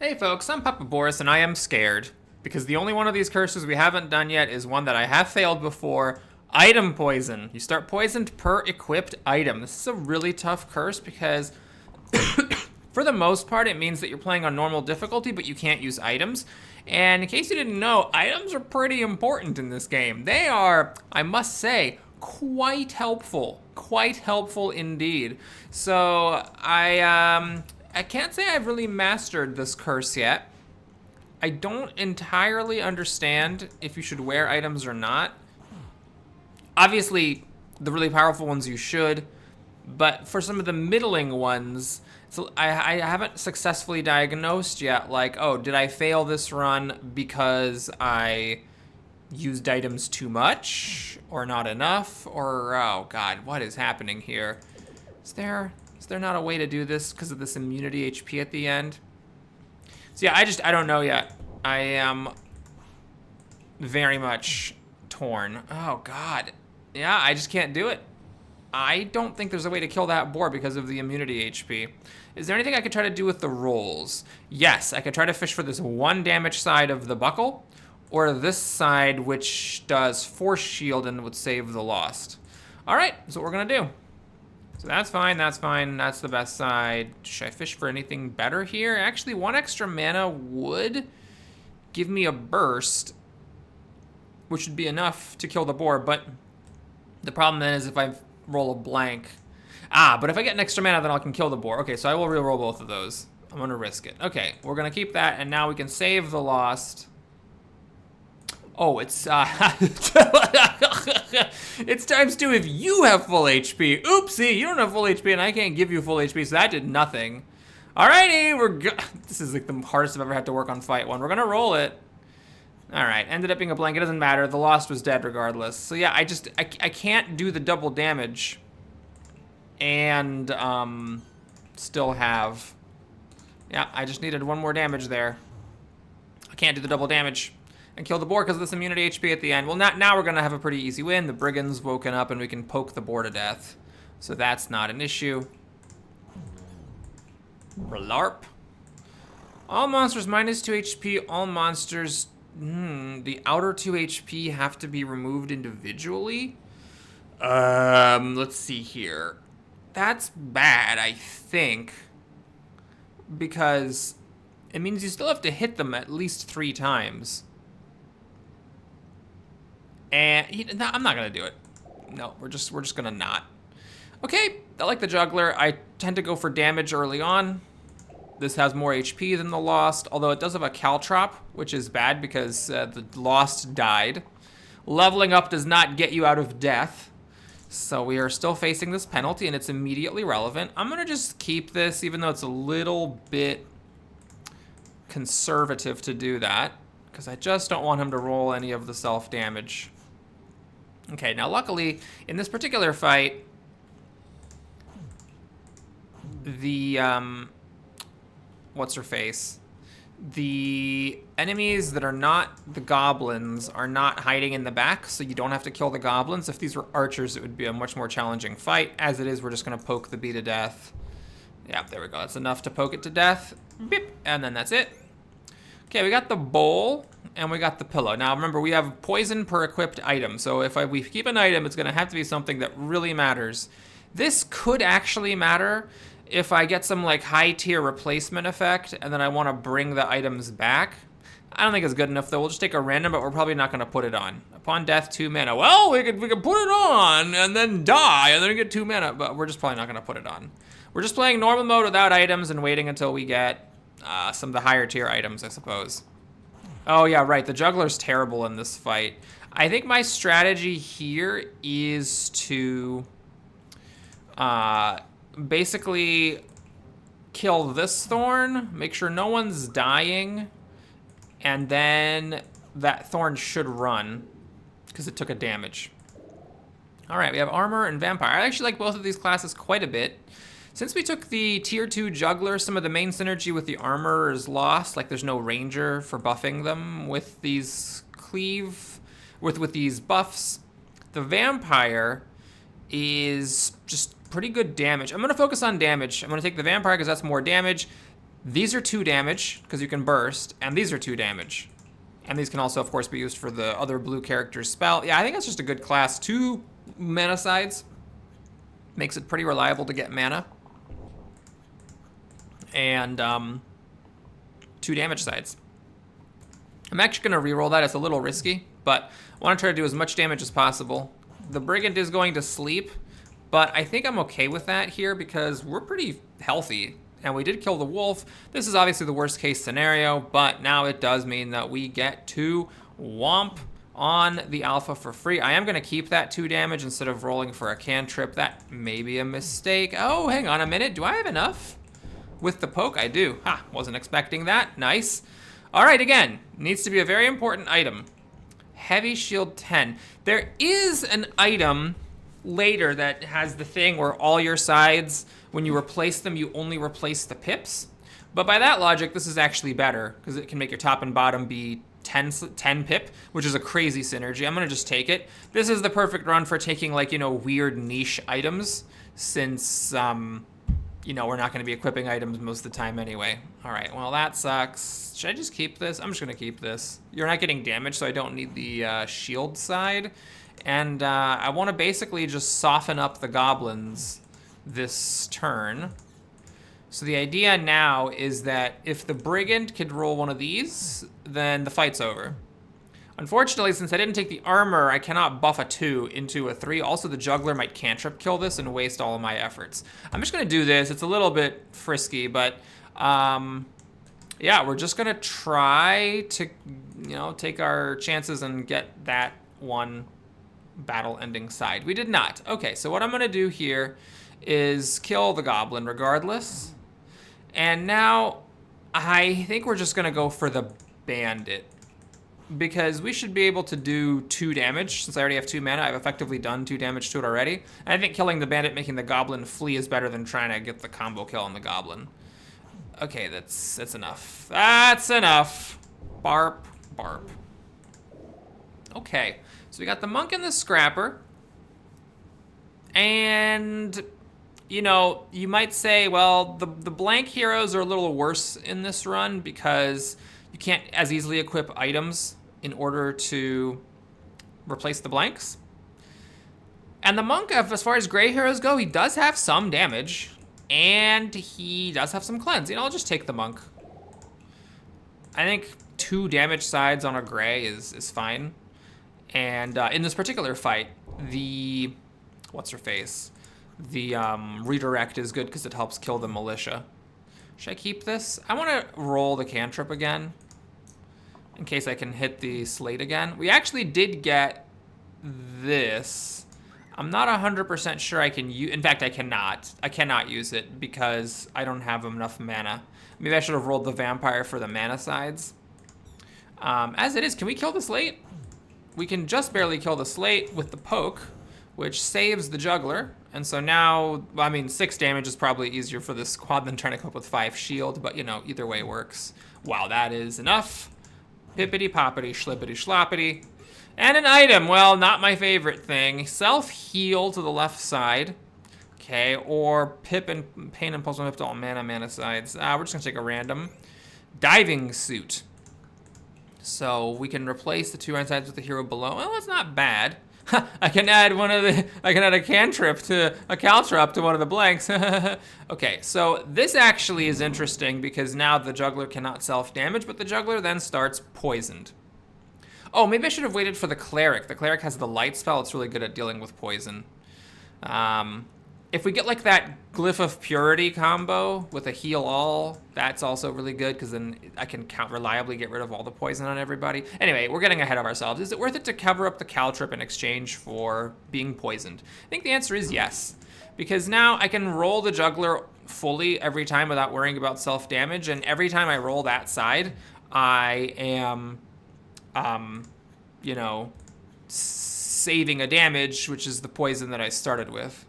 Hey folks, I'm Papa Boris and I am scared. Because the only one of these curses we haven't done yet is one that I have failed before. Item poison. You start poisoned per equipped item. This is a really tough curse because for the most part it means that you're playing on normal difficulty but you can't use items. And in case you didn't know, items are pretty important in this game. They are, I must say, quite helpful. Quite helpful indeed. So I can't say I've really mastered this curse yet. I don't entirely understand if you should wear items or not. Obviously, the really powerful ones you should, but for some of the middling ones, so I haven't successfully diagnosed yet, like, oh, did I fail this run because I used items too much or not enough? Or, oh god, what is happening here? Is there not a way to do this because of this immunity HP at the end? So yeah, I don't know yet. I am very much torn. Oh god. Yeah, I just can't do it. I don't think there's a way to kill that boar because of the immunity HP. Is there anything I could try to do with the rolls? Yes, I could try to fish for this one damage side of the buckle, or this side which does force shield and would save the lost. All right, that's what we're gonna do. So that's fine, that's fine, that's the best side. Should I fish for anything better here? Actually, one extra mana would give me a burst, which would be enough to kill the boar, but the problem then is if I roll a blank. But if I get an extra mana, then I can kill the boar. Okay, so I will re-roll both of those. I'm gonna risk it. Okay, we're gonna keep that, and now we can save the lost. Oh, it's it's times 2 if you have full HP. Oopsie, you don't have full HP, and I can't give you full HP, so that did nothing. Alrighty, this is like the hardest I've ever had to work on fight one. We're gonna roll it. All right, ended up being a blank. It doesn't matter. The lost was dead regardless. So yeah, I can't do the double damage and still have. Yeah, I just needed one more damage there. I can't do the double damage and kill the boar because of this immunity HP at the end. Well, now we're gonna have a pretty easy win. The brigand's woken up and we can poke the boar to death. So that's not an issue. Relarp. All monsters minus 2 HP. All monsters. The outer 2 HP have to be removed individually. Let's see here. That's bad, I think, because it means you still have to hit them at least 3 times. And no, I'm not gonna do it. No, we're just gonna not. Okay, I like the juggler. I tend to go for damage early on. This has more HP than the lost, although it does have a caltrop, which is bad because the lost died. Leveling up does not get you out of death. So we are still facing this penalty and it's immediately relevant. I'm gonna just keep this even though it's a little bit conservative to do that because I just don't want him to roll any of the self-damage. Okay, now luckily in this particular fight, the what's her face? The enemies that are not the goblins are not hiding in the back, so you don't have to kill the goblins. If these were archers, it would be a much more challenging fight. As it is, we're just gonna poke the bee to death. Yeah, there we go. That's enough to poke it to death. Beep, and then that's it. Okay, we got the bowl and we got the pillow. Now remember, we have poison per equipped item. So if we keep an item, it's gonna have to be something that really matters. This could actually matter if I get some like high tier replacement effect and then I want to bring the items back. I don't think it's good enough though. We'll just take a random, but we're probably not going to put it on. Upon death, 2 mana. Well, we could put it on and then die and then get 2 mana, but we're just probably not going to put it on. We're just playing normal mode without items and waiting until we get some of the higher tier items, I suppose. Oh yeah, right. The juggler's terrible in this fight. I think my strategy here is to basically kill this thorn, make sure no one's dying, and then that thorn should run because it took a damage. All right, we have armor and vampire. I actually like both of these classes quite a bit. Since we took the tier 2 juggler, some of the main synergy with the armor is lost. Like there's no ranger for buffing them with these with these buffs. The vampire is just pretty good damage. I'm gonna focus on damage. I'm gonna take the vampire because that's more damage. These are 2 damage, because you can burst, and these are 2 damage. And these can also, of course, be used for the other blue character's spell. Yeah, I think that's just a good class. 2 mana sides makes it pretty reliable to get mana. And 2 damage sides. I'm actually going to reroll that. It's a little risky, but I want to try to do as much damage as possible. The Brigand is going to sleep, but I think I'm okay with that here because we're pretty healthy. And we did kill the wolf. This is obviously the worst case scenario, but now it does mean that we get to womp on the alpha for free. I am going to keep that 2 damage instead of rolling for a cantrip. That may be a mistake. Oh, hang on a minute. Do I have enough? With the poke, I do. Ha, wasn't expecting that. Nice. All right, again, needs to be a very important item. Heavy shield 10. There is an item later that has the thing where all your sides, when you replace them, you only replace the pips. But by that logic, this is actually better because it can make your top and bottom be 10 pip, which is a crazy synergy. I'm going to just take it. This is the perfect run for taking, like, you know, weird niche items since, you know, we're not going to be equipping items most of the time anyway. All right, well, that sucks. Should I just keep this? I'm just going to keep this. You're not getting damage, so I don't need the shield side. And I want to basically just soften up the goblins this turn. So the idea now is that if the Brigand could roll one of these, then the fight's over. Unfortunately, since I didn't take the armor, I cannot buff a 2 into a 3. Also, the Juggler might cantrip kill this and waste all of my efforts. I'm just going to do this. It's a little bit frisky, but yeah, we're just going to try to, you know, take our chances and get that one battle-ending side. We did not. Okay, so what I'm going to do here is kill the Goblin regardless. And now I think we're just going to go for the Bandit, because we should be able to do 2 damage. Since I already have 2 mana, I've effectively done 2 damage to it already. And I think killing the Bandit, making the Goblin flee is better than trying to get the combo kill on the Goblin. Okay, that's enough. That's enough. Barp, barp. Okay, so we got the Monk and the Scrapper. And, you know, you might say, well, the blank heroes are a little worse in this run because you can't as easily equip items in order to replace the blanks. And the Monk, as far as gray heroes go, he does have some damage, and he does have some cleanse. You know, I'll just take the Monk. I think 2 damage sides on a gray is fine. And in this particular fight, the, what's her face? The redirect is good because it helps kill the militia. Should I keep this? I want to roll the cantrip again in case I can hit the slate again. We actually did get this. I'm not 100% sure I can use, in fact, I cannot. I cannot use it because I don't have enough mana. Maybe I should have rolled the vampire for the mana sides. As it is, can we kill the slate? We can just barely kill the slate with the poke, which saves the juggler. And so now, well, I mean, 6 damage is probably easier for this squad than trying to come up with 5 shield, but you know, either way works. Wow, that is enough. Pippity poppity, schlippity schloppity. And an item, well, not my favorite thing. Self-heal to the left side. Okay, or Pip and Pain and Pulse on all mana sides. We're just gonna take a random. Diving suit. So we can replace the 2 right sides with the hero below. Well, that's not bad. I can add a cantrip to a caltrop to one of the blanks. Okay, so this actually is interesting because now the juggler cannot self-damage, but the juggler then starts poisoned. Oh, maybe I should have waited for the cleric. The cleric has the light spell. It's really good at dealing with poison. If we get like that Glyph of Purity combo with a heal all, that's also really good because then I can reliably get rid of all the poison on everybody. Anyway, we're getting ahead of ourselves. Is it worth it to cover up the caltrip in exchange for being poisoned? I think the answer is yes, because now I can roll the juggler fully every time without worrying about self-damage, and every time I roll that side, I am, you know, saving a damage, which is the poison that I started with.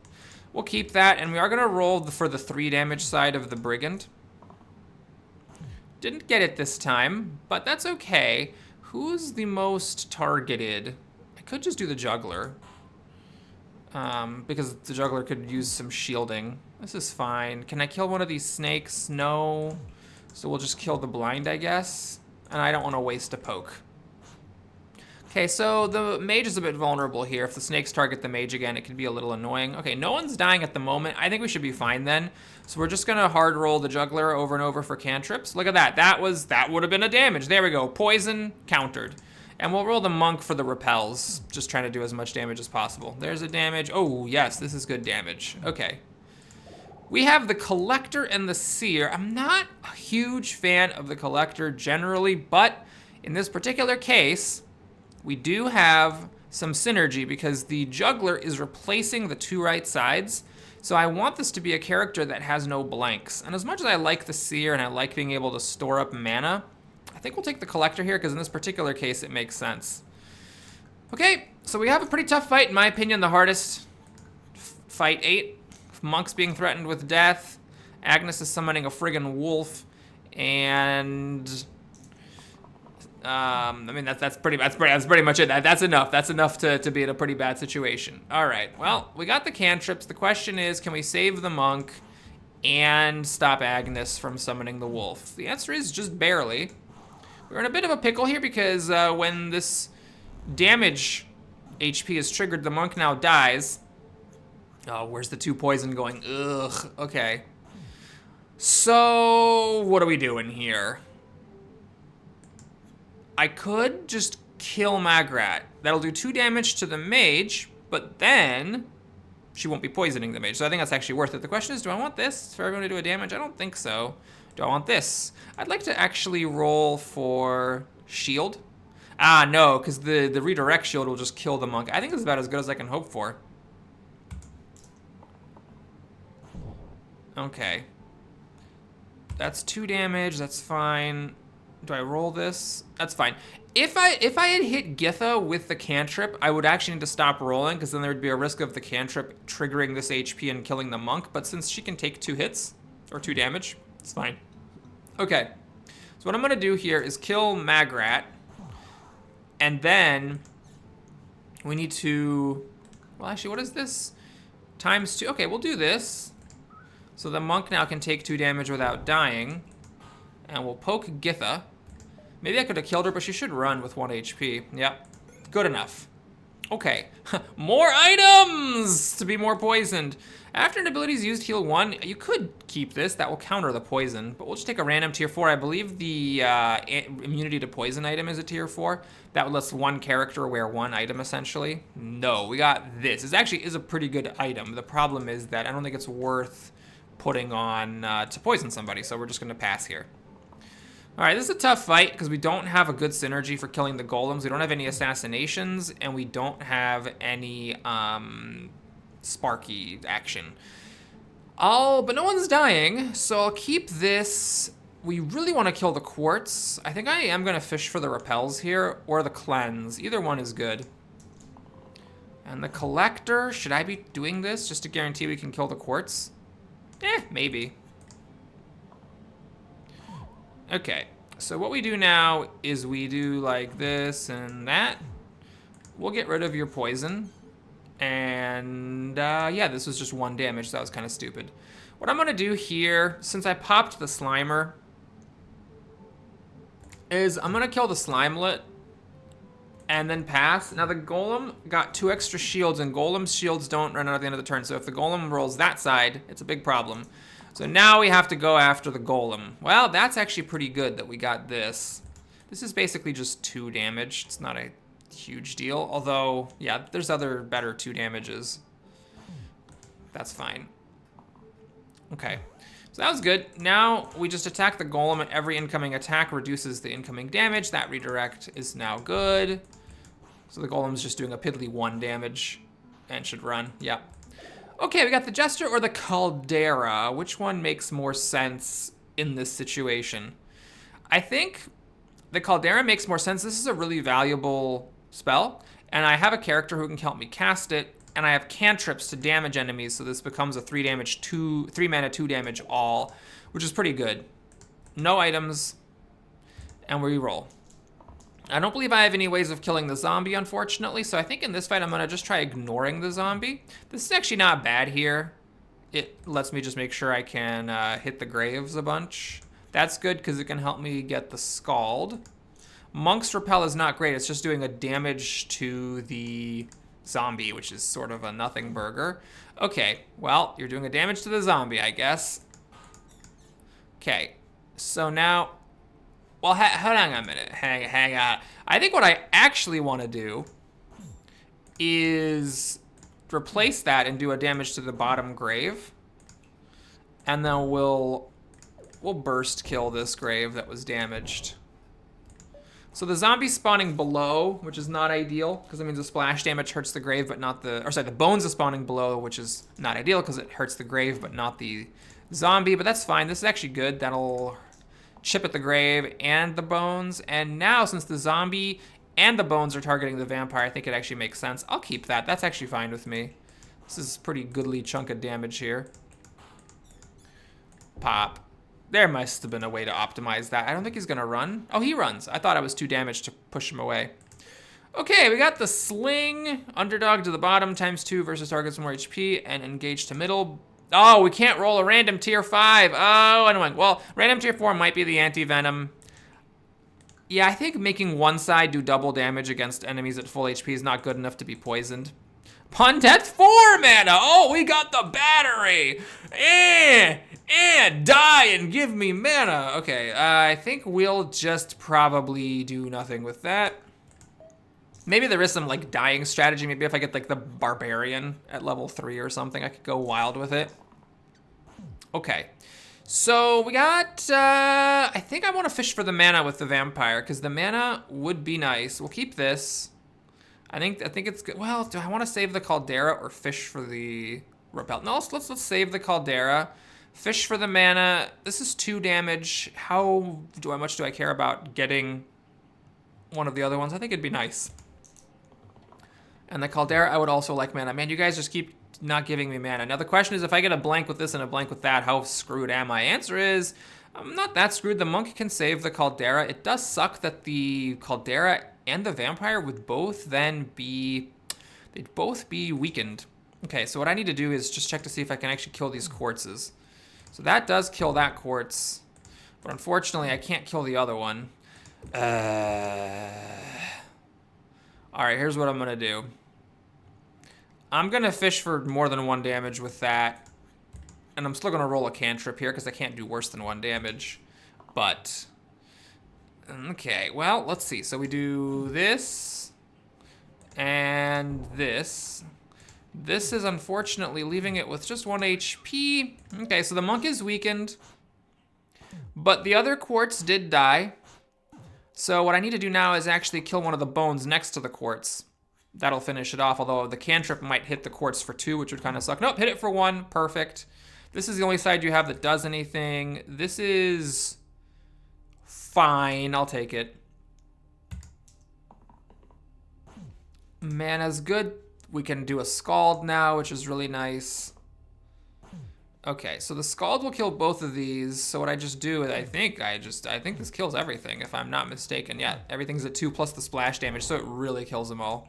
We'll keep that, and we are going to roll for the 3 damage side of the Brigand. Didn't get it this time, but that's okay. Who's the most targeted? I could just do the Juggler, because the Juggler could use some shielding. This is fine. Can I kill one of these snakes? No. So we'll just kill the blind, I guess. And I don't want to waste a poke. Okay, so the mage is a bit vulnerable here. If the snakes target the mage again, it can be a little annoying. Okay, no one's dying at the moment. I think we should be fine then. So we're just gonna hard roll the juggler over and over for cantrips. Look at that. That would have been a damage. There we go. Poison countered. And we'll roll the monk for the repels. Just trying to do as much damage as possible. There's a damage. Oh, yes, this is good damage. Okay. We have the collector and the seer. I'm not a huge fan of the collector generally, but in this particular case, we do have some synergy because the juggler is replacing the two right sides. So I want this to be a character that has no blanks. And as much as I like the seer and I like being able to store up mana, I think we'll take the collector here because in this particular case, it makes sense. Okay, so we have a pretty tough fight. In my opinion, the hardest fight 8. Monk's being threatened with death. Agnes is summoning a friggin' wolf. And I mean, that's pretty much it. That's enough. That's enough to be in a pretty bad situation. All right. Well, we got the cantrips. The question is, can we save the monk and stop Agnes from summoning the wolf? The answer is just barely. We're in a bit of a pickle here because when this damage HP is triggered, the monk now dies. Oh, where's the 2 poison going? Ugh. Okay. So what are we doing here? I could just kill Magrat. That'll do 2 damage to the mage, but then she won't be poisoning the mage. So I think that's actually worth it. The question is, do I want this for everyone to do a damage? I don't think so. Do I want this? I'd like to actually roll for shield. Ah, no, because the redirect shield will just kill the monk. I think it's about as good as I can hope for. Okay. That's 2 damage, that's fine. Do I roll this? That's fine. If I had hit Githa with the cantrip, I would actually need to stop rolling because then there would be a risk of the cantrip triggering this HP and killing the monk. But since she can take 2 hits, or 2 damage, it's fine. Okay. So what I'm gonna do here is kill Magrat. And then we need to, well actually, what is this? Times 2, okay, we'll do this. So the monk now can take 2 damage without dying. And we'll poke Githa. Maybe I could have killed her, but she should run with 1 HP. Yep, good enough. Okay, more items to be more poisoned. After an ability is used, heal 1. You could keep this, that will counter the poison, but we'll just take a random tier 4. I believe the immunity to poison item is a tier 4. That would let 1 character wear 1 item, essentially. No, we got this. This actually is a pretty good item. The problem is that I don't think it's worth putting on to poison somebody, so we're just gonna pass here. All right, this is a tough fight because we don't have a good synergy for killing the golems. We don't have any assassinations, and we don't have any sparky action. But no one's dying, so I'll keep this. We really want to kill the quartz. I think I am going to fish for the repels here, or the cleanse. Either one is good. And the collector, should I be doing this just to guarantee we can kill the quartz? Maybe. Okay, so what we do now is we do like this and that. We'll get rid of your poison. And yeah, this was just 1 damage, so that was kind of stupid. What I'm gonna do here, since I popped the Slimer, is I'm gonna kill the Slimelet and then pass. Now the Golem got 2 extra shields, and Golem's shields don't run out at the end of the turn, so if the Golem rolls that side, it's a big problem. So now we have to go after the Golem. Well, that's actually pretty good that we got this. This is basically just 2 damage. It's not a huge deal, although, yeah, there's other better 2 damages. That's fine. Okay, so that was good. Now we just attack the Golem, and every incoming attack reduces the incoming damage. That redirect is now good. So the Golem's just doing a piddly 1 damage and should run, yep. Okay, we got the Jester or the Caldera. Which one makes more sense in this situation? I think the Caldera makes more sense. This is a really valuable spell, and I have a character who can help me cast it, and I have cantrips to damage enemies, so this becomes a 3 mana 2 damage all, which is pretty good. No items, and we roll. I don't believe I have any ways of killing the zombie, unfortunately, so I think in this fight I'm gonna just try ignoring the zombie. This is actually not bad here. It lets me just make sure I can hit the graves a bunch. That's good because it can help me get the Scald. Monk's Repel is not great. It's just doing a damage to the zombie, which is sort of a nothing burger. Okay, well, you're doing a damage to the zombie, I guess. Okay, so now, well, hold on a minute. Hang on. I think what I actually want to do is replace that and do a damage to the bottom grave. And then we'll burst kill this grave that was damaged. So the zombie spawning below, which is not ideal, because it means the splash damage hurts the grave, but not the, or sorry, the bones are spawning below, which is not ideal, because it hurts the grave, but not the zombie, but that's fine. This is actually good. That'll chip at the grave and the bones, and now since the zombie and the bones are targeting the vampire, I think it actually makes sense. I'll keep that. That's actually fine with me. This is a pretty goodly chunk of damage here. Pop. There must have been a way to optimize that. I don't think he's gonna run. Oh, he runs. I thought I was too damaged to push him away. Okay, we got the sling. Underdog to the bottom, ×2 versus targets more HP, and engage to middle. Oh, we can't roll a random tier 5. Oh, annoying. Well, random tier 4 might be the anti-venom. Yeah, I think making one side do double damage against enemies at full HP is not good enough to be poisoned. Upon death, 4 mana. Oh, we got the battery. Die and give me mana. Okay, I think we'll just probably do nothing with that. Maybe there is some like dying strategy. Maybe if I get like the barbarian at level 3 or something, I could go wild with it. Okay, so we got, I think I want to fish for the mana with the vampire because the mana would be nice. We'll keep this. I think it's good. Well, do I want to save the Caldera or fish for the repel? No, let's save the Caldera. Fish for the mana. This is 2 damage. How much do I care about getting one of the other ones? I think it'd be nice. And the Caldera, I would also like mana. Man, you guys just keep not giving me mana. Now the question is, if I get a blank with this and a blank with that, how screwed am I? Answer is, I'm not that screwed. The monk can save the Caldera. It does suck that the Caldera and the vampire would both then be, they'd both be weakened. Okay, so what I need to do is just check to see if I can actually kill these quartzes. So that does kill that quartz, but unfortunately I can't kill the other one. All right, here's what I'm gonna do. I'm gonna fish for more than 1 damage with that, and I'm still gonna roll a cantrip here because I can't do worse than 1 damage, but okay, well, let's see. So we do this and this. This is unfortunately leaving it with just 1 HP. Okay, so the monk is weakened, but the other quartz did die. So what I need to do now is actually kill one of the bones next to the quartz. That'll finish it off, although the cantrip might hit the quartz for 2, which would kind of suck. Nope, hit it for 1, perfect. This is the only side you have that does anything. This is fine, I'll take it. Mana's good. We can do a Scald now, which is really nice. Okay, so the Scald will kill both of these. So what I just do is I think this kills everything, if I'm not mistaken. Yeah, everything's at 2 plus the splash damage, so it really kills them all.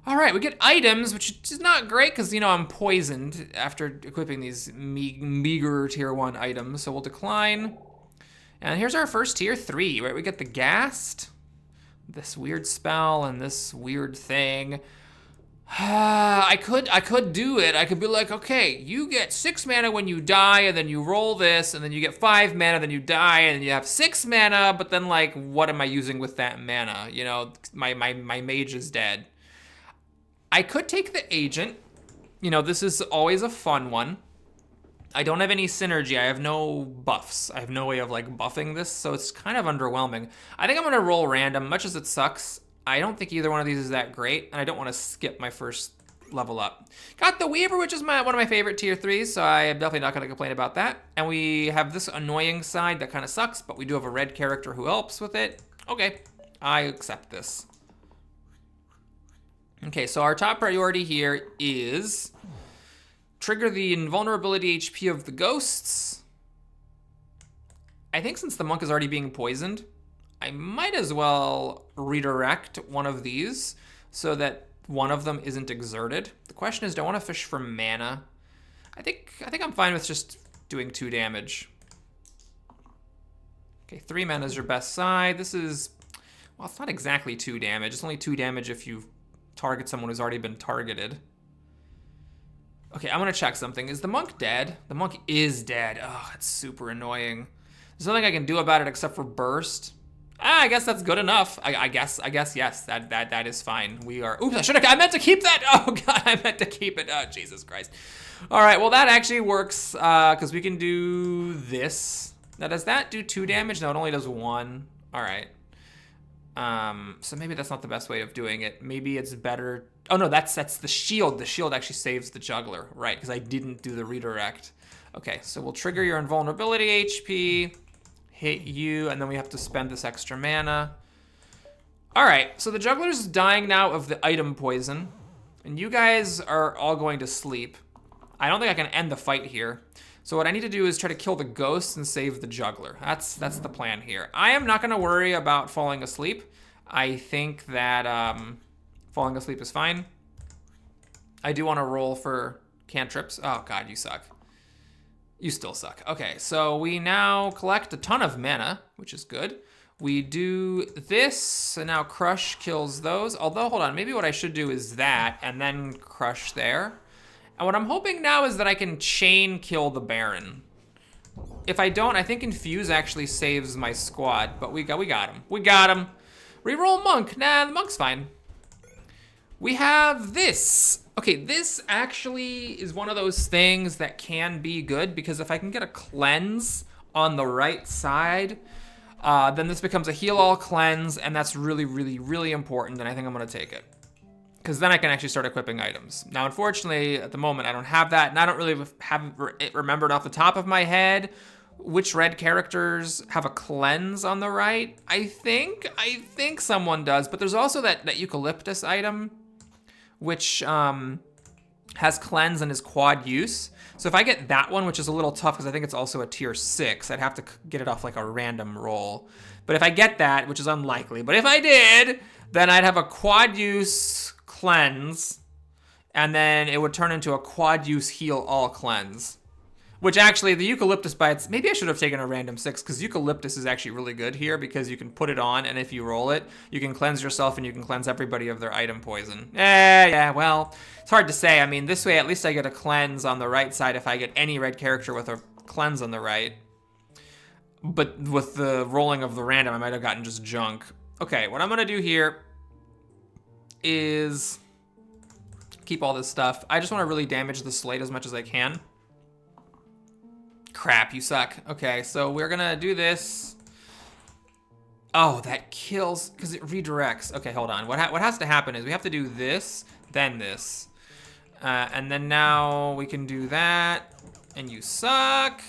All right, we get items, which is not great because, you know, I'm poisoned after equipping these meager tier 1 items. So we'll decline. And here's our first tier 3, right? We get the Ghast, this weird spell, and this weird thing. I could do it. I could be like, okay, you get 6 mana when you die, and then you roll this, and then you get 5 mana, then you die, and you have 6 mana, but then, like, what am I using with that mana? You know, my mage is dead. I could take the agent. You know, this is always a fun one. I don't have any synergy. I have no buffs. I have no way of, like, buffing this, so it's kind of underwhelming. I think I'm gonna roll random, much as it sucks. I don't think either one of these is that great, and I don't want to skip my first level up. Got the Weaver, which is one of my favorite tier 3s, so I am definitely not going to complain about that. And we have this annoying side that kind of sucks, but we do have a red character who helps with it. Okay, I accept this. Okay, so our top priority here is trigger the invulnerability HP of the ghosts. I think since the monk is already being poisoned, I might as well redirect one of these so that one of them isn't exerted. The question is, do I want to fish for mana? I think I'm fine with just doing 2 damage. Okay, 3 mana is your best side. This is, well, it's not exactly 2 damage. It's only 2 damage if you target someone who's already been targeted. Okay, I'm gonna check something. Is the monk dead? The monk is dead. Oh, that's super annoying. There's nothing I can do about it except for burst. I guess that's good enough. I guess yes. That is fine. We are. Oops! I meant to keep that. Oh God, I meant to keep it. Oh Jesus Christ. All right. Well, that actually works because we can do this. Now, does that do 2 damage? No, it only does 1. All right. So maybe that's not the best way of doing it. Maybe it's better. Oh no, that's the shield. The shield actually saves the juggler, right? Because I didn't do the redirect. Okay, so we'll trigger your invulnerability HP, hit you, and then we have to spend this extra mana. All right, so the juggler's dying now of the item poison, and you guys are all going to sleep. I don't think I can end the fight here. So what I need to do is try to kill the ghosts and save the juggler. That's the plan here. I am not going to worry about falling asleep. I think that falling asleep is fine. I do want to roll for cantrips. Oh God, you suck. You still suck. Okay, so we now collect a ton of mana, which is good. We do this, and now Crush kills those. Although, hold on, maybe what I should do is that, and then Crush there. And what I'm hoping now is that I can chain kill the Baron. If I don't, I think Infuse actually saves my squad, but we got him. We got him. Reroll Monk. Nah, the Monk's fine. We have this. Okay, this actually is one of those things that can be good because if I can get a cleanse on the right side, then this becomes a heal all cleanse, and that's really, really, really important, and I think I'm gonna take it. Because then I can actually start equipping items. Now, unfortunately, at the moment, I don't have that, and I don't really have it remembered off the top of my head which red characters have a cleanse on the right. I think someone does, but there's also that eucalyptus item, which has cleanse and is quad use. So if I get that one, which is a little tough because I think it's also a tier 6, I'd have to get it off like a random roll. But if I get that, which is unlikely, but if I did, then I'd have a quad use cleanse, and then it would turn into a quad use heal all cleanse. Which actually, the eucalyptus bites, maybe I should have taken a random 6, because eucalyptus is actually really good here, because you can put it on, and if you roll it, you can cleanse yourself, and you can cleanse everybody of their item poison. Yeah, well, it's hard to say. I mean, this way, at least I get a cleanse on the right side if I get any red character with a cleanse on the right. But with the rolling of the random, I might have gotten just junk. Okay, what I'm going to do here is keep all this stuff. I just want to really damage the slate as much as I can. Crap, you suck. Okay, so we're gonna do this. Oh, that kills, because it redirects. Okay, hold on. What has to happen is we have to do this, then this. And then now we can do that, and you suck.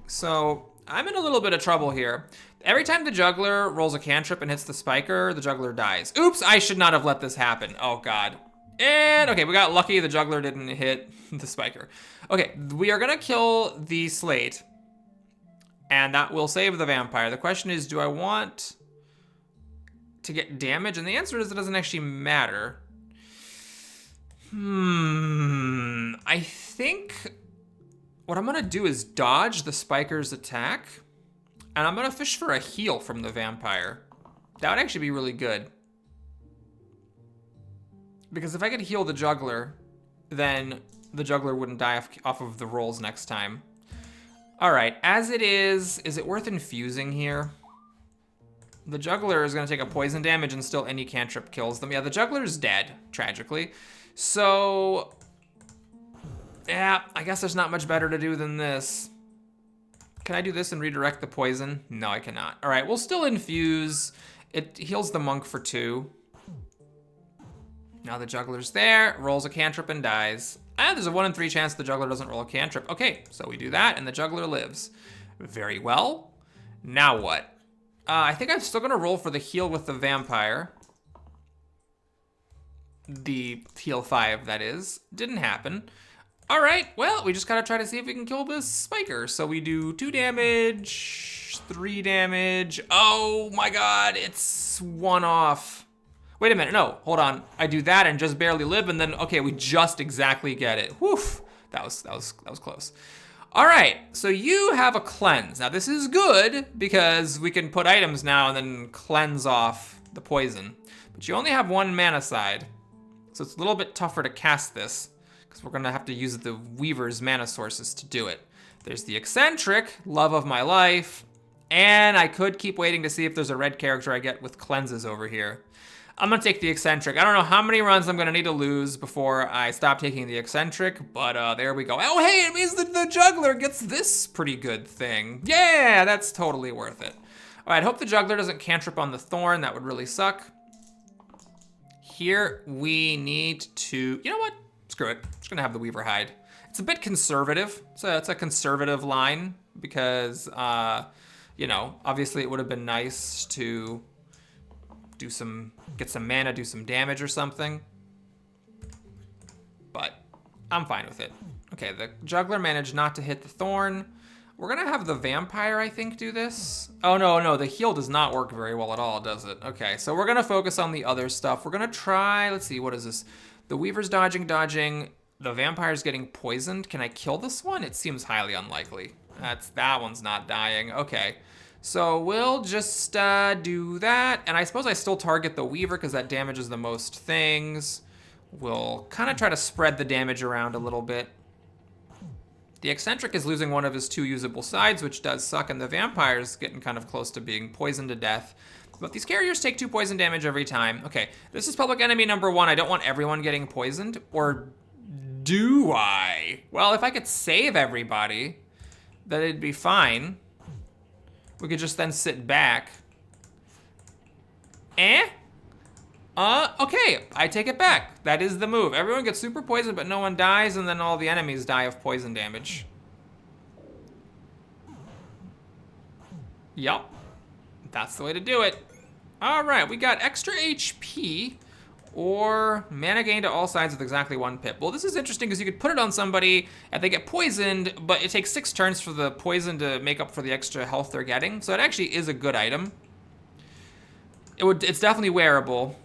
So I'm in a little bit of trouble here. Every time the juggler rolls a cantrip and hits the spiker, the juggler dies. Oops, I should not have let this happen. Oh, God. And, okay, we got lucky the juggler didn't hit the spiker. Okay, we are gonna kill the slate, and that will save the vampire. The question is, do I want to get damage? And the answer is it doesn't actually matter. I think what I'm gonna do is dodge the spiker's attack, and I'm gonna fish for a heal from the vampire. That would actually be really good. Because if I could heal the juggler, then the juggler wouldn't die off of the rolls next time. All right, as it is it worth infusing here? The juggler is gonna take a poison damage and still any cantrip kills them. Yeah, the juggler is dead, tragically. So, yeah, I guess there's not much better to do than this. Can I do this and redirect the poison? No, I cannot. All right, we'll still infuse. It heals the monk for 2. Now the juggler's there, rolls a cantrip and dies. And there's a 1 in 3 chance the juggler doesn't roll a cantrip. Okay, so we do that and the juggler lives. Very well. Now what? I think I'm still gonna roll for the heal with the vampire. The heal 5, that is. Didn't happen. All right, well, we just gotta try to see if we can kill this spiker. So we do 2 damage, 3 damage. Oh my God, it's 1 off. Wait a minute, no, hold on. I do that and just barely live, and then, okay, we just exactly get it. Woof, that was close. All right, so you have a cleanse. Now this is good because we can put items now and then cleanse off the poison. But you only have 1 mana side, so it's a little bit tougher to cast this because we're gonna have to use the Weaver's mana sources to do it. There's the Eccentric, love of my life, and I could keep waiting to see if there's a red character I get with cleanses over here. I'm gonna take the Eccentric. I don't know how many runs I'm gonna need to lose before I stop taking the Eccentric, but there we go. Oh, hey, it means that the Juggler gets this pretty good thing. Yeah, that's totally worth it. All right, hope the Juggler doesn't cantrip on the Thorn. That would really suck. Here we need to, you know what? Screw it. I'm just gonna have the Weaver hide. It's a bit conservative. So it's a conservative line because, you know, obviously it would have been nice to get some mana, do some damage or something. But I'm fine with it. Okay, the Juggler managed not to hit the Thorn. We're gonna have the Vampire, I think, do this. Oh, no, the heal does not work very well at all, does it? Okay, so we're gonna focus on the other stuff. We're gonna try, let's see, what is this? The Weaver's dodging. The Vampire's getting poisoned. Can I kill this one? It seems highly unlikely. That one's not dying. Okay. So we'll just do that. And I suppose I still target the Weaver because that damages the most things. We'll kind of try to spread the damage around a little bit. The Eccentric is losing one of his 2 usable sides, which does suck, and the Vampire's getting kind of close to being poisoned to death. But these carriers take 2 poison damage every time. Okay, this is public enemy number 1. I don't want everyone getting poisoned, or do I? Well, if I could save everybody, then it'd be fine. We could just then sit back. Okay, I take it back. That is the move. Everyone gets super poisoned, but no one dies, and then all the enemies die of poison damage. Yup. That's the way to do it. All right, we got extra HP or mana gain to all sides with exactly 1 pip. Well, this is interesting because you could put it on somebody and they get poisoned, but it takes 6 turns for the poison to make up for the extra health they're getting. So it actually is a good item. It's definitely wearable.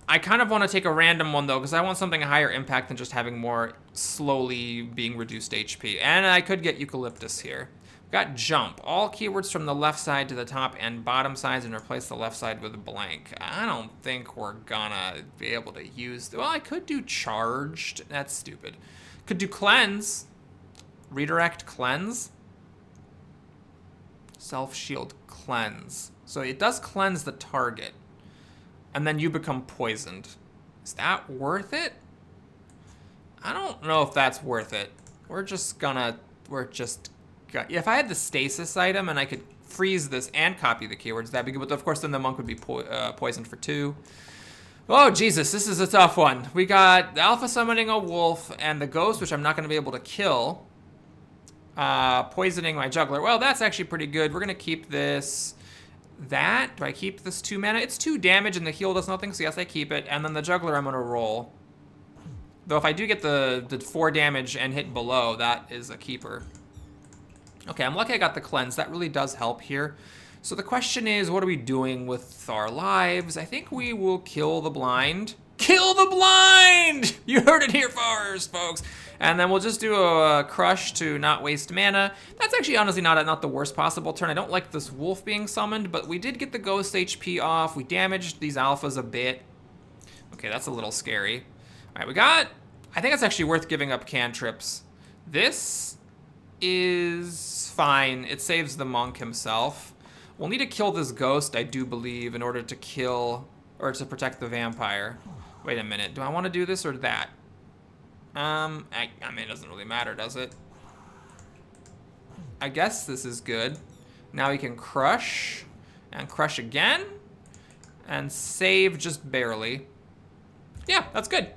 I kind of want to take a random one though because I want something higher impact than just having more slowly being reduced HP. And I could get Eucalyptus here. Got jump. All keywords from the left side to the top and bottom sides and replace the left side with a blank. I don't think we're gonna be able to use... Well, I could do charged. That's stupid. Could do cleanse. Redirect cleanse. Self-shield cleanse. So it does cleanse the target. And then you become poisoned. Is that worth it? I don't know if that's worth it. If I had the stasis item and I could freeze this and copy the keywords, that'd be good. But of course, then the monk would be poisoned for 2. Oh, Jesus, this is a tough one. We got Alpha summoning a wolf and the ghost, which I'm not going to be able to kill. Poisoning my Juggler. Well, that's actually pretty good. We're going to keep this. Do I keep this 2 mana? It's 2 damage and the heal does nothing, so yes, I keep it. And then the Juggler I'm going to roll. Though if I do get the 4 damage and hit below, that is a keeper. Okay, I'm lucky I got the cleanse. That really does help here. So the question is, what are we doing with our lives? I think we will kill the blind. Kill the blind! You heard it here first, folks. And then we'll just do a crush to not waste mana. That's actually honestly not the worst possible turn. I don't like this wolf being summoned, but we did get the ghost HP off. We damaged these alphas a bit. Okay, that's a little scary. All right, I think it's actually worth giving up cantrips. This is fine. It saves the monk himself. We'll need to kill this ghost, I do believe, in order to to protect the vampire. Wait a minute, do I want to do this or that? I mean, it doesn't really matter, does it? I guess this is good. Now we can crush, and crush again, and save just barely. Yeah, that's good.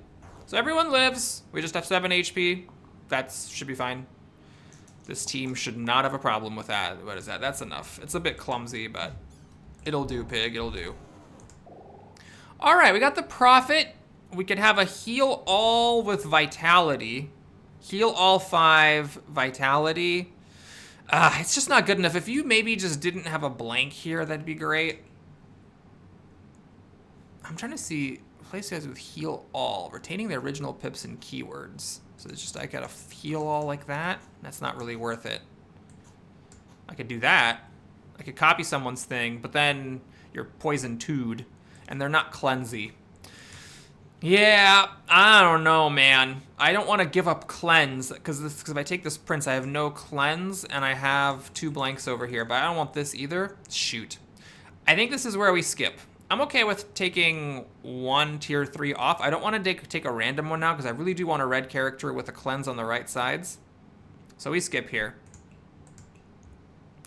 So everyone lives. We just have 7 HP. That should be fine. This team should not have a problem with that. What is that? That's enough. It's a bit clumsy, but it'll do, pig. It'll do. All right, we got the Prophet. We could have a heal all with Vitality. Heal all 5 Vitality. It's just not good enough. If you maybe just didn't have a blank here, that'd be great. I'm trying to see. Place guys with heal all. Retaining the original pips and keywords. So it's just I gotta heal all like that. That's not really worth it. I could do that. I could copy someone's thing, but then you're poison 2'd, and they're not cleansy. Yeah, I don't know, man. I don't want to give up cleanse, because if I take this prince, I have no cleanse, and I have 2 blanks over here, but I don't want this either. Shoot. I think this is where we skip. I'm okay with taking 1 tier 3 off. I don't want to take a random one now, because I really do want a red character with a cleanse on the right sides. So we skip here.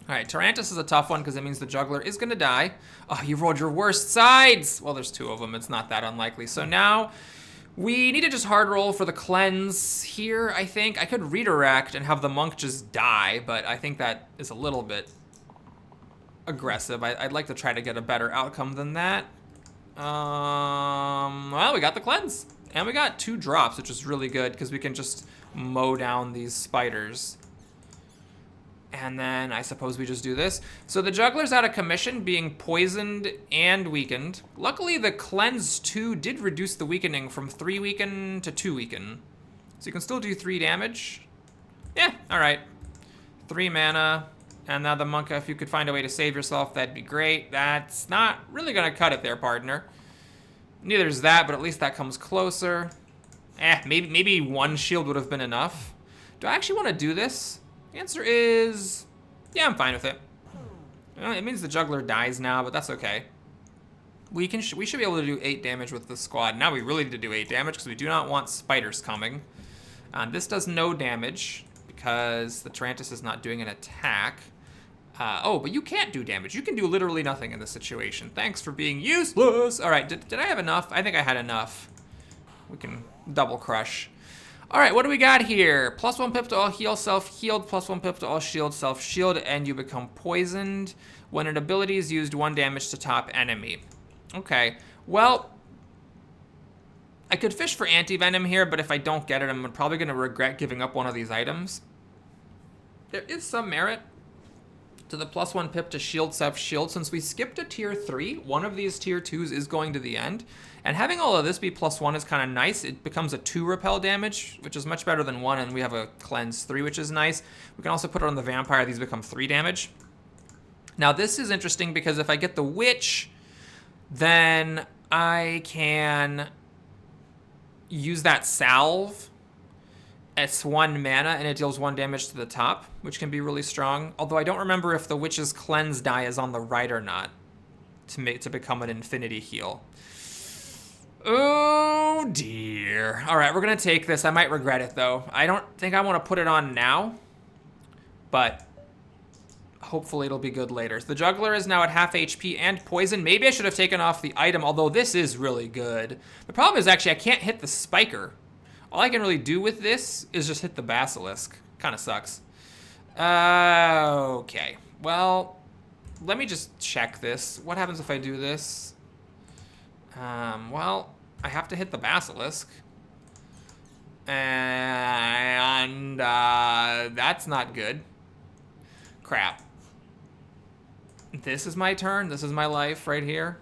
All right, Tarantus is a tough one because it means the juggler is going to die. Oh, you rolled your worst sides. Well, there's 2 of them. It's not that unlikely. So now we need to just hard roll for the cleanse here, I think. I could redirect and have the monk just die, but I think that is a little bit aggressive. I'd like to try to get a better outcome than that. Well, we got the cleanse. And we got 2 drops, which is really good because we can just mow down these spiders. And then I suppose we just do this. So the juggler's out of commission, being poisoned and weakened. Luckily, the cleanse 2 did reduce the weakening from 3 weaken to 2 weaken. So you can still do 3 damage. Yeah, all right. 3 mana. And now the monk, if you could find a way to save yourself, that'd be great. That's not really gonna cut it there, partner. Neither is that, but at least that comes closer. Maybe 1 shield would have been enough. Do I actually want to do this? The answer is, yeah, I'm fine with it. It means the juggler dies now, but that's okay. We should be able to do 8 damage with the squad. Now we really need to do 8 damage because we do not want spiders coming. This does no damage because the Tarantus is not doing an attack. Oh, but you can't do damage. You can do literally nothing in this situation. Thanks for being useless. All right, did I have enough? I think I had enough. We can double crush. All right, what do we got here? +1 pip to all heal, self-healed, +1 pip to all shield, self-shield, and you become poisoned. When an ability is used, 1 damage to top enemy. Okay, well, I could fish for anti-venom here, but if I don't get it, I'm probably gonna regret giving up one of these items. There is some merit to the +1 pip to shield, self-shield. Since we skipped a tier 3, one of these tier 2s is going to the end. And having all of this be +1 is kind of nice. It becomes a 2 repel damage, which is much better than 1, and we have a cleanse 3, which is nice. We can also put it on the vampire. These become 3 damage. Now this is interesting because if I get the witch, then I can use that salve. It's 1 mana and it deals 1 damage to the top, which can be really strong. Although I don't remember if the witch's cleanse die is on the right or not to become an infinity heal. Oh dear. All right, we're gonna take this. I might regret it though. I don't think I want to put it on now, but hopefully it'll be good later. So the juggler is now at half HP and poison. Maybe I should have taken off the item, although this is really good. The problem is actually I can't hit the spiker. All I can really do with this is just hit the basilisk. Kind of sucks. Okay, well, let me just check this. What happens if I do this? Well, I have to hit the basilisk. And that's not good. Crap. This is my turn. This is my life right here.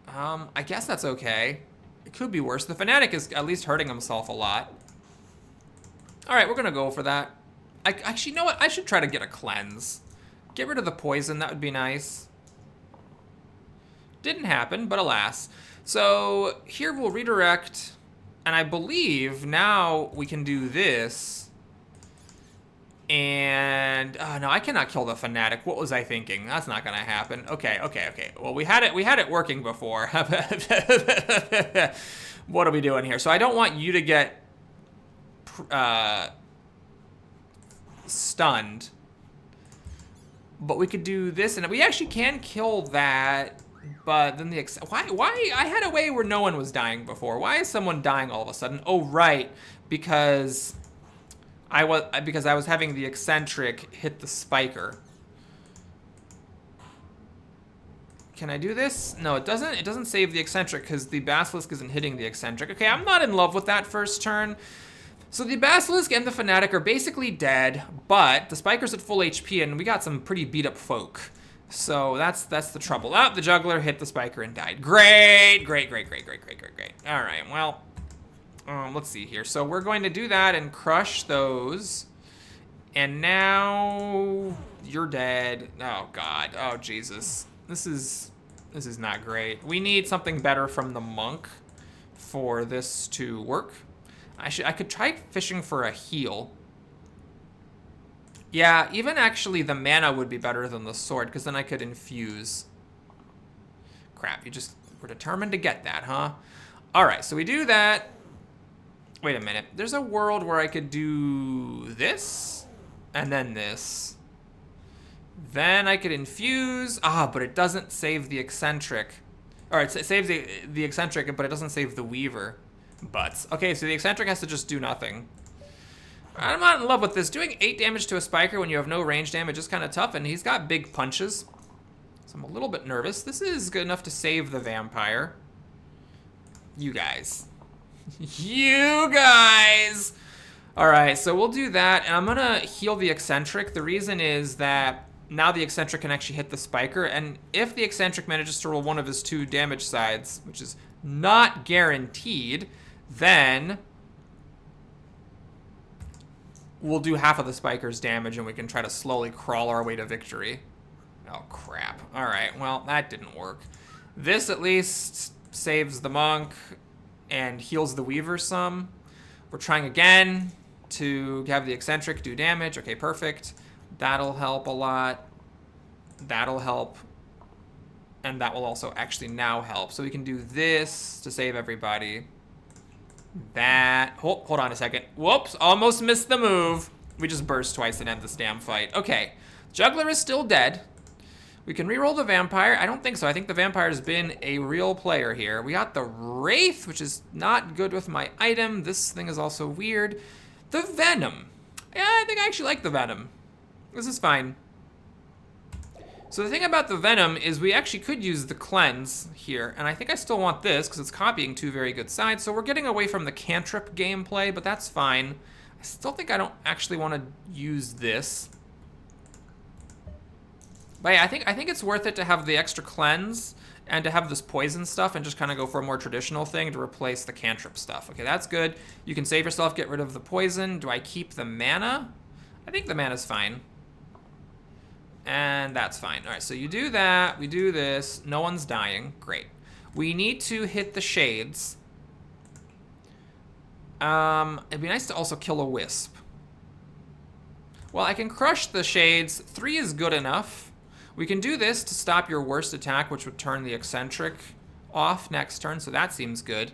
I guess that's okay. It could be worse. The Fanatic is at least hurting himself a lot. All right, we're gonna go for that. Actually, you know what? I should try to get a cleanse. Get rid of the poison, that would be nice. Didn't happen, but alas. So here we'll redirect, and I believe now we can do this. And, oh no, I cannot kill the Fanatic. What was I thinking? That's not gonna happen. Okay. Well, we had it working before. What are we doing here? So I don't want you to get stunned. But we could do this, and we actually can kill that. But then why? I had a way where no one was dying before. Why is someone dying all of a sudden? Oh, right, because I was having the eccentric hit the spiker. Can I do this? No, it doesn't. It doesn't save the eccentric because the basilisk isn't hitting the eccentric. Okay, I'm not in love with that first turn. So the basilisk and the Fanatic are basically dead, but the spiker's at full HP, and we got some pretty beat up folk. So that's the trouble. Oh, the juggler hit the spiker and died. Great. All right, well, Let's see here. So we're going to do that and crush those. And now you're dead. Oh God. Oh Jesus. This is not great. We need something better from the monk for this to work. I could try fishing for a heal. Yeah, even actually the mana would be better than the sword, because then I could infuse. Crap, you just were determined to get that, huh? All right, so we do that. Wait a minute. There's a world where I could do this and then this. Then I could infuse. But it doesn't save the eccentric. All right, it saves the eccentric, but it doesn't save the weaver. Butts. Okay, so the eccentric has to just do nothing. I'm not in love with this. Doing 8 damage to a spiker when you have no range damage is kind of tough, and he's got big punches. So I'm a little bit nervous. This is good enough to save the vampire. You guys. You guys! Alright, so we'll do that, and I'm gonna heal the eccentric. The reason is that now the eccentric can actually hit the spiker, and if the eccentric manages to roll one of his 2 damage sides, which is not guaranteed, then we'll do half of the spiker's damage and we can try to slowly crawl our way to victory. Oh, crap. All right, well, that didn't work. This at least saves the monk and heals the weaver some. We're trying again to have the eccentric do damage. Okay, perfect. That'll help a lot. That'll help. And that will also actually now help. So we can do this to save everybody. That. Hold on a second. Whoops, almost missed the move. We just burst twice and end this damn fight. Okay, Juggler is still dead. We can reroll the vampire. I don't think so. I think the vampire's been a real player here. We got the Wraith, which is not good with my item. This thing is also weird. The Venom. Yeah, I think I actually like the Venom. This is fine. So the thing about the Venom is we actually could use the Cleanse here, and I think I still want this because it's copying 2 very good sides, so we're getting away from the cantrip gameplay, but that's fine. I still think I don't actually want to use this. But yeah, I think it's worth it to have the extra Cleanse and to have this poison stuff and just kind of go for a more traditional thing to replace the cantrip stuff. Okay, that's good. You can save yourself, get rid of the poison. Do I keep the mana? I think the mana's fine. And that's fine. All right, so you do that, we do this. No one's dying, great. We need to hit the shades. It'd be nice to also kill a wisp. Well, I can crush the shades. 3 is good enough. We can do this to stop your worst attack, which would turn the eccentric off next turn, so that seems good.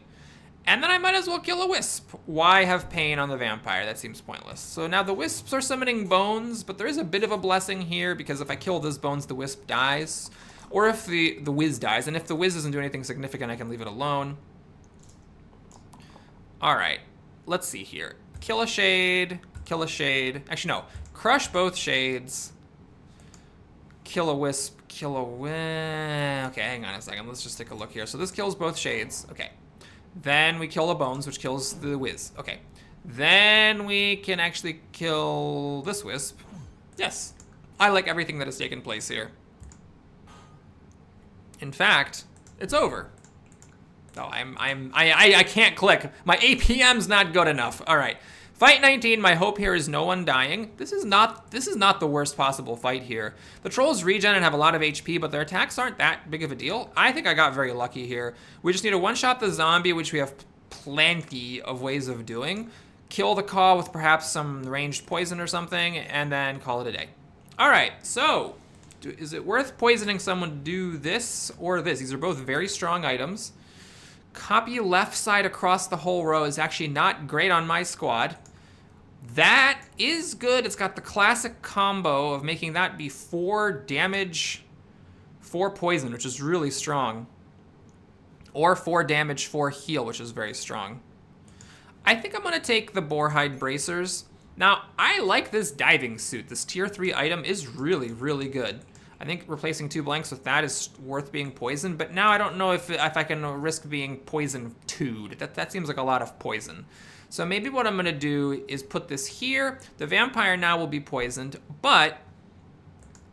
And then I might as well kill a wisp. Why have pain on the vampire? That seems pointless. So now the wisps are summoning bones, but there is a bit of a blessing here because if I kill those bones, the wisp dies. Or if the whiz dies, and if the whiz doesn't do anything significant, I can leave it alone. All right, let's see here. Kill a shade, kill a shade. Actually, no, crush both shades. Kill a wisp, kill a wisp. Okay, hang on a second, let's just take a look here. So this kills both shades, okay. Then we kill the bones, which kills the whiz. Okay. Then we can actually kill this wisp. Yes. I like everything that has taken place here. In fact, it's over. Oh, I can't click. My APM's not good enough. All right. Fight 19, my hope here is no one dying. This is not the worst possible fight here. The trolls regen and have a lot of HP, but their attacks aren't that big of a deal. I think I got very lucky here. We just need to one-shot the zombie, which we have plenty of ways of doing. Kill the Caw with perhaps some ranged poison or something, and then call it a day. All right, so is it worth poisoning someone to do this or this? These are both very strong items. Copy left side across the whole row is actually not great on my squad. That is good. It's got the classic combo of making that be 4 damage, 4 poison, which is really strong. Or 4 damage, 4 heal, which is very strong. I think I'm gonna take the Boarhide Bracers. Now, I like this diving suit. This tier 3 item is really, really good. I think replacing 2 blanks with that is worth being poisoned, but now I don't know if I can risk being poison 2'd. That seems like a lot of poison. So maybe what I'm gonna do is put this here. The vampire now will be poisoned, but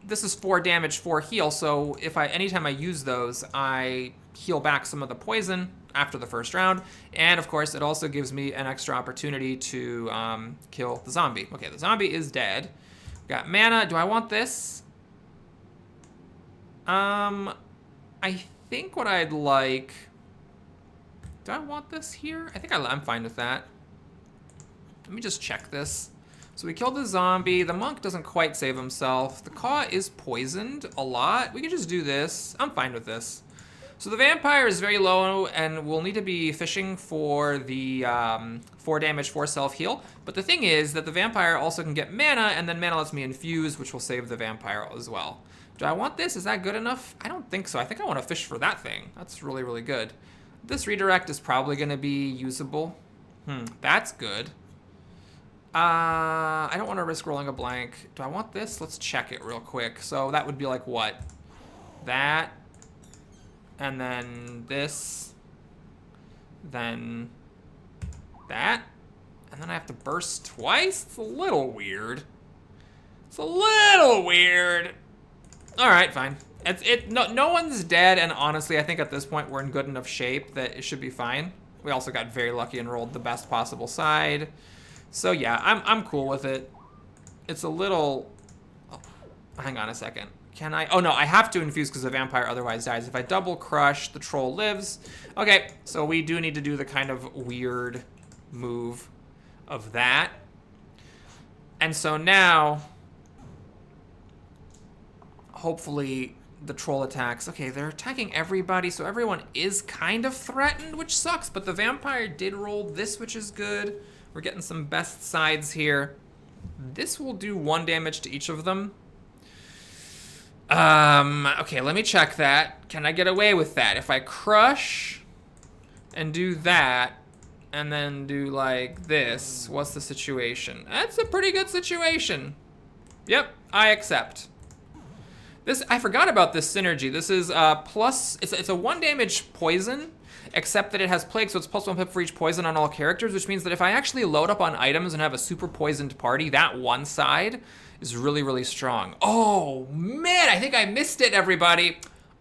this is 4 damage, 4 heal, so if anytime I use those, I heal back some of the poison. after the first round. And of course, it also gives me an extra opportunity to kill the zombie. Okay, the zombie is dead. Got mana. Do I want this? I think what I'd like... Do I want this here? I think I'm fine with that. Let me just check this. So we killed the zombie. The monk doesn't quite save himself. The Caw is poisoned a lot. We can just do this. I'm fine with this. So the vampire is very low, and we'll need to be fishing for the 4 damage, 4 self-heal. But the thing is that the vampire also can get mana, and then mana lets me infuse, which will save the vampire as well. Do I want this? Is that good enough? I don't think so. I think I want to fish for that thing. That's really, really good. This redirect is probably going to be usable. That's good. I don't want to risk rolling a blank. Do I want this? Let's check it real quick. So that would be like what? That. And then this. Then that. And then I have to burst twice? It's a little weird. It's a little weird. All right, fine. No one's dead, and honestly, I think at this point we're in good enough shape that it should be fine. We also got very lucky and rolled the best possible side. So yeah, I'm cool with it. It's a little... Oh, hang on a second. Can I... Oh no, I have to infuse because the vampire otherwise dies. If I double crush, the troll lives. Okay, so we do need to do the kind of weird move of that. And so now... Hopefully the troll attacks. Okay, they're attacking everybody, so everyone is kind of threatened, which sucks, but the vampire did roll this, which is good. We're getting some best sides here. This will do 1 damage to each of them. Okay, let me check that. Can I get away with that? If I crush and do that, and then do like this, what's the situation? That's a pretty good situation. Yep, I accept. This, I forgot about this synergy. This is plus, it's a 1 damage poison, except that it has plague, so it's plus 1 pip for each poison on all characters, which means that if I actually load up on items and have a super poisoned party, that one side is really, really strong. Oh man, I think I missed it, everybody.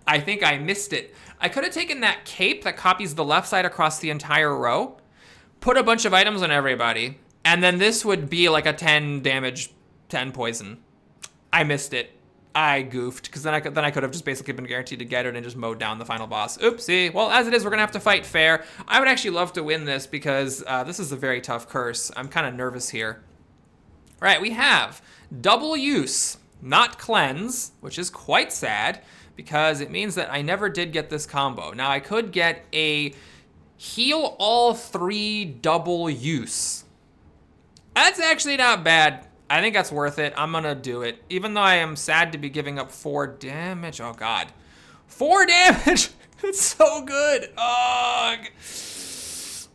I think I missed it. I could have taken that cape that copies the left side across the entire row, put a bunch of items on everybody, and then this would be like a 10 damage, 10 poison. I missed it. I goofed, because then I could have just basically been guaranteed to get it and just mowed down the final boss. Oopsie. Well, as it is, we're going to have to fight fair. I would actually love to win this because this is a very tough curse. I'm kind of nervous here. All right, we have double use, not cleanse, which is quite sad because it means that I never did get this combo. Now, I could get a heal all 3 double use. That's actually not bad. I think that's worth it. I'm gonna do it. Even though I am sad to be giving up 4 damage. Oh God. 4 damage! It's so good. Ugh.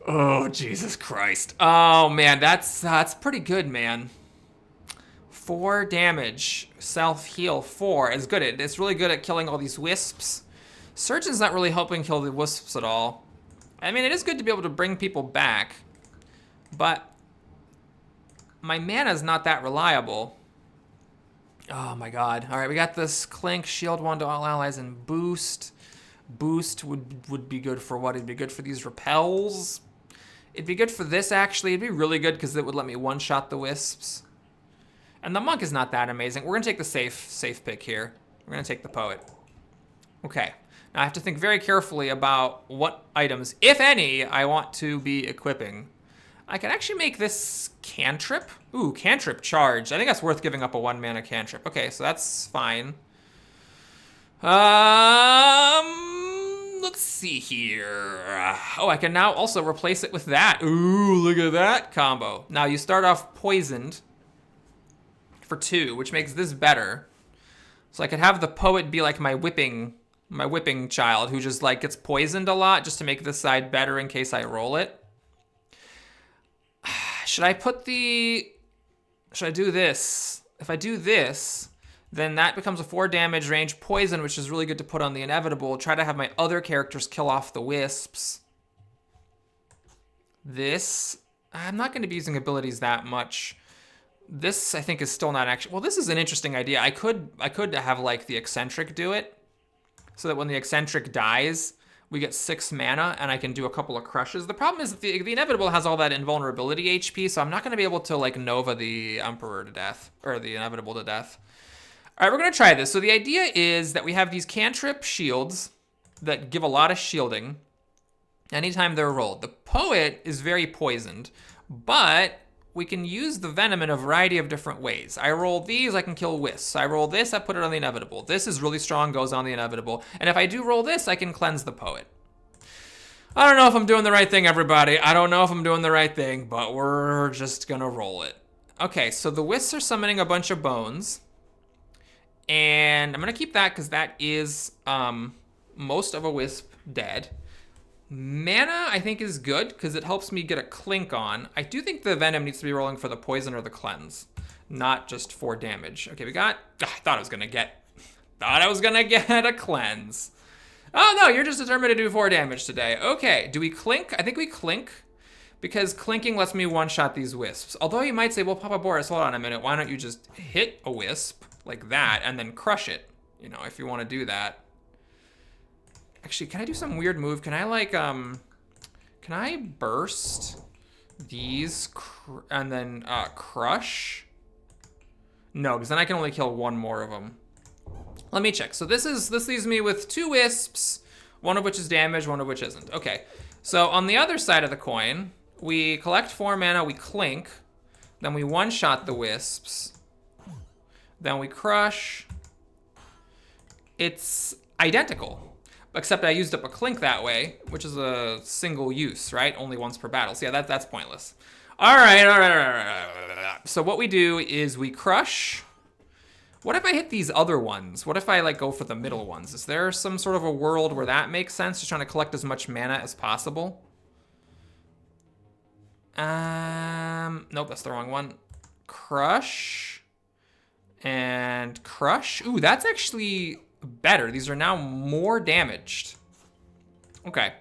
Oh, Jesus Christ. Oh man, that's pretty good, man. 4 damage. Self-heal 4 is good. It's really good at killing all these wisps. Surgeon's not really helping kill the wisps at all. I mean, it is good to be able to bring people back, but my mana's not that reliable. Oh my God. All right, we got this Clink, shield 1 to all allies, and boost. Boost would be good for what? It'd be good for these repels. It'd be good for this, actually. It'd be really good because it would let me one-shot the wisps. And the monk is not that amazing. We're gonna take the safe pick here. We're gonna take the poet. Okay. Now I have to think very carefully about what items, if any, I want to be equipping. I can actually make this cantrip. Ooh, cantrip charged. I think that's worth giving up a 1 mana cantrip. Okay, so that's fine. Let's see here. Oh, I can now also replace it with that. Ooh, look at that combo. Now you start off poisoned for 2, which makes this better. So I could have the poet be like my whipping child who just like gets poisoned a lot just to make this side better in case I roll it. Should I do this? If I do this, then that becomes a 4 damage range poison, which is really good to put on the inevitable. Try to have my other characters kill off the wisps. This, I'm not going to be using abilities that much. This, I think, is still not actually, well, this is an interesting idea. I could have like the eccentric do it, so that when the eccentric dies, we get 6 mana, and I can do a couple of crushes. The problem is the Inevitable has all that invulnerability HP, so I'm not going to be able to, like, Nova the Emperor to death, or the Inevitable to death. All right, we're going to try this. So the idea is that we have these cantrip shields that give a lot of shielding anytime they're rolled. The Poet is very poisoned, but we can use the Venom in a variety of different ways. I roll these, I can kill Wisps. I roll this, I put it on the Inevitable. This is really strong, goes on the Inevitable. And if I do roll this, I can cleanse the Poet. I don't know if I'm doing the right thing, everybody. I don't know if I'm doing the right thing, but we're just gonna roll it. Okay, so the Wisps are summoning a bunch of bones. And I'm gonna keep that because that is most of a Wisp dead. Mana, I think, is good because it helps me get a Clink on. I do think the Venom needs to be rolling for the Poison or the Cleanse, not just for damage. Okay, we got... I thought I was gonna get a Cleanse. Oh, no, you're just determined to do 4 damage today. Okay, do we Clink? I think we Clink because Clinking lets me one-shot these Wisps. Although you might say, well, Papa Boris, hold on a minute. Why don't you just hit a Wisp like that and then crush it? You know, if you want to do that. Actually, can I do some weird move? Can I, like, can I burst these and then crush? No, because then I can only kill 1 more of them. Let me check. So this leaves me with 2 Wisps, one of which is damaged, one of which isn't. Okay, so on the other side of the coin, we collect 4 mana, we Clink, then we one-shot the Wisps, then we crush. It's identical. Except I used up a Clink that way, which is a single use, right? Only once per battle. So yeah, that's pointless. All right. So what we do is we crush. What if I hit these other ones? What if I, like, go for the middle ones? Is there some sort of a world where that makes sense? Just trying to collect as much mana as possible. Nope, that's the wrong one. Crush. And crush. Ooh, that's actually better. These are now more damaged. Okay.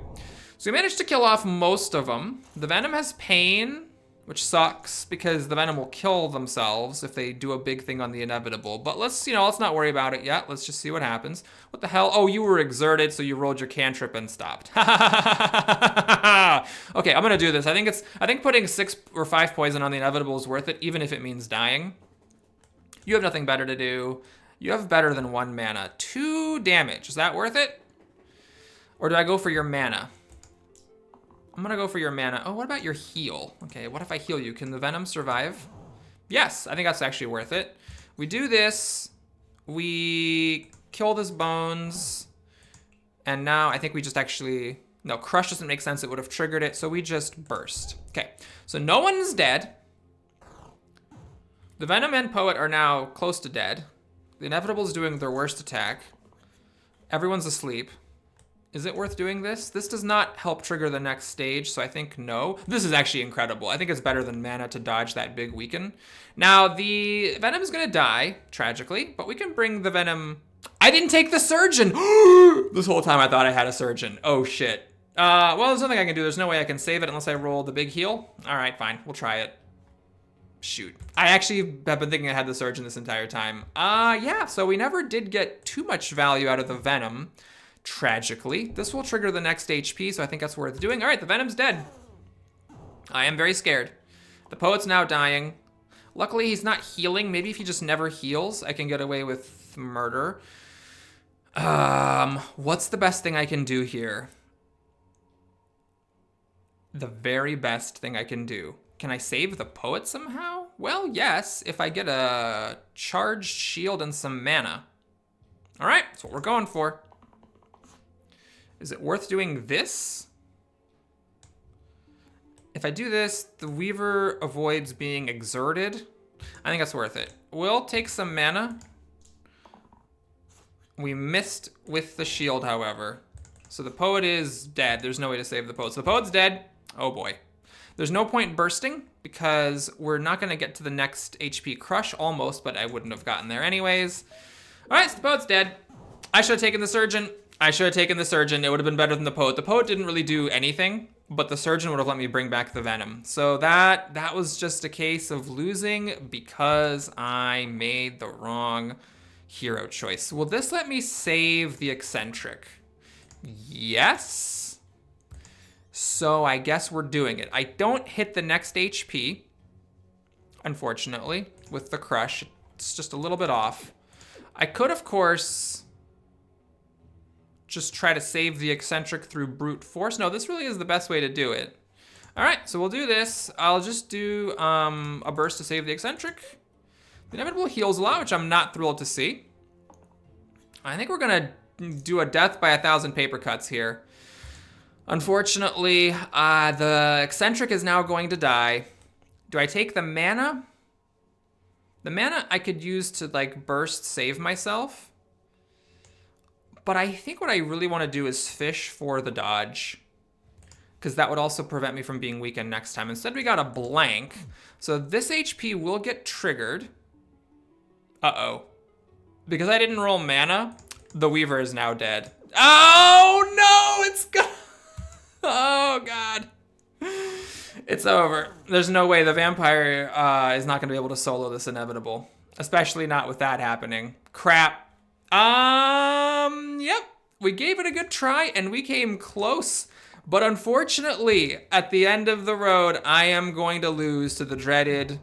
So we managed to kill off most of them. The Venom has pain, which sucks because the Venom will kill themselves if they do a big thing on the Inevitable. But let's not worry about it yet. Let's just see what happens. What the hell? Oh, you were exerted, so you rolled your cantrip and stopped. Okay, I'm gonna do this. I think putting 6 or 5 poison on the Inevitable is worth it, even if it means dying. You have nothing better to do. You have better than 1 mana. 2 damage. Is that worth it? Or do I go for your mana? I'm gonna go for your mana. Oh, what about your heal? Okay, what if I heal you? Can the Venom survive? Yes, I think that's actually worth it. We do this. We kill this Bones. And now I think we just actually... No, Crush doesn't make sense. It would have triggered it, so we just burst. Okay, so no one's dead. The Venom and Poet are now close to dead. The Inevitable is doing their worst attack. Everyone's asleep. Is it worth doing this? This does not help trigger the next stage, so I think no. This is actually incredible. I think it's better than mana to dodge that big weaken. Now, the Venom is gonna die, tragically, but we can bring the Venom... I didn't take the Surgeon! This whole time I thought I had a Surgeon. Oh, shit. Well, there's nothing I can do. There's no way I can save it unless I roll the big heal. All right, fine. We'll try it. Shoot. I actually have been thinking I had the Surgeon this entire time. Yeah, so we never did get too much value out of the Venom, tragically. This will trigger the next HP, so I think that's worth doing. All right, the Venom's dead. I am very scared. The Poet's now dying. Luckily, he's not healing. Maybe if he just never heals, I can get away with murder. What's the best thing I can do here? The very best thing I can do. Can I save the Poet somehow? Well, yes, if I get a charged shield and some mana. All right, that's what we're going for. Is it worth doing this? If I do this, the Weaver avoids being exerted. I think that's worth it. We'll take some mana. We missed with the shield, however. So the Poet is dead. There's no way to save the Poet. So the Poet's dead. Oh boy. There's no point bursting because we're not going to get to the next HP crush, almost, but I wouldn't have gotten there anyways. All right, so the Poet's dead. I should have taken the Surgeon. I should have taken the Surgeon. It would have been better than the Poet. The Poet didn't really do anything, but the Surgeon would have let me bring back the Venom. So that was just a case of losing because I made the wrong hero choice. Will this let me save the Eccentric? Yes. So I guess we're doing it. I don't hit the next HP, unfortunately, with the crush. It's just a little bit off. I could, of course, just try to save the eccentric through brute force. No, this really is the best way to do it. All right, so we'll do this. I'll just do a burst to save the eccentric. The inevitable heals a lot, which I'm not thrilled to see. I think we're gonna do a death by 1,000 paper cuts here. Unfortunately, the eccentric is now going to die. Do I take the mana? The mana I could use to like burst save myself. But I think what I really want to do is fish for the dodge, because that would also prevent me from being weakened next time. Instead, we got a blank. So this HP will get triggered. Uh-oh. Because I didn't roll mana, the Weaver is now dead. Oh, no! It's gone. Oh, God. It's over. There's no way the vampire is not going to be able to solo this inevitable. Especially not with that happening. Crap. Yep. We gave it a good try, and we came close. But unfortunately, at the end of the road, I am going to lose to the dreaded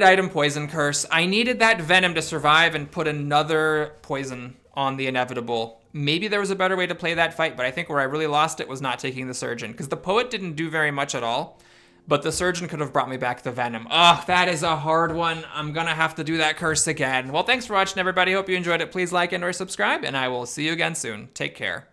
item poison curse. I needed that venom to survive and put another poison on the inevitable. Maybe there was a better way to play that fight, but I think where I really lost it was not taking the surgeon, because the poet didn't do very much at all, but the surgeon could have brought me back the venom. Ugh, that is a hard one. I'm gonna have to do that curse again. Well, thanks for watching, everybody. Hope you enjoyed it. Please like and or subscribe, and I will see you again soon. Take care.